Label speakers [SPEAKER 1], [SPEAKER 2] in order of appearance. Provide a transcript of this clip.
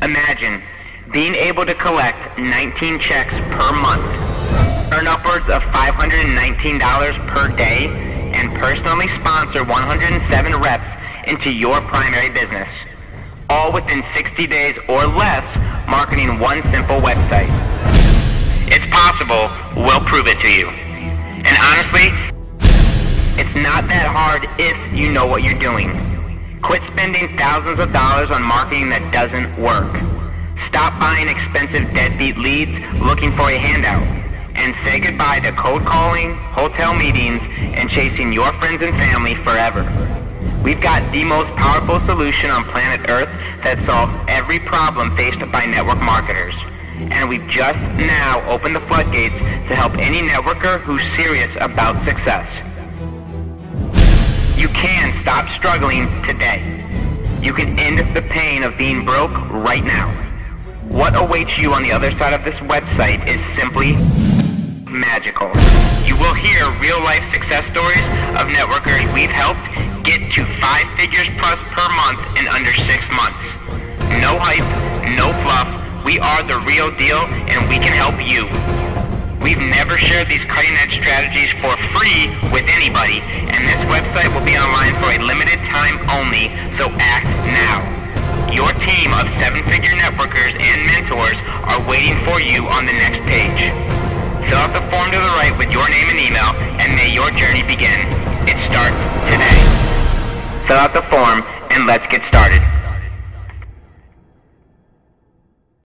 [SPEAKER 1] Imagine being able to collect 19 checks per month, earn upwards of $519 per day, and personally sponsor 107 reps into your primary business, all within 60 days or less, marketing one simple website. It's possible. We'll prove it to you. And honestly, it's not that hard if you know what you're doing. Quit spending thousands of dollars on marketing that doesn't work. Stop buying expensive deadbeat leads looking for a handout. And say goodbye to cold calling, hotel meetings, and chasing your friends and family forever. We've got the most powerful solution on planet Earth that solves every problem faced by network marketers. And we've just now opened the floodgates to help any networker who's serious about success. You can stop struggling today. You can end the pain of being broke right now. What awaits you on the other side of this website is simply magical. You will hear real-life success stories of networkers we've helped get to 5 figures plus per month in under 6 months. No hype, no fluff. We are the real deal, and we can help you. We've never shared these cutting-edge strategies for free with anybody, and this website will be online for a limited time only, so act now. Your team of 7-figure networkers and mentors are waiting for you on the next page. Fill out the form to the right with your name and email, and may your journey begin. It starts today. Fill out the form, and let's get started.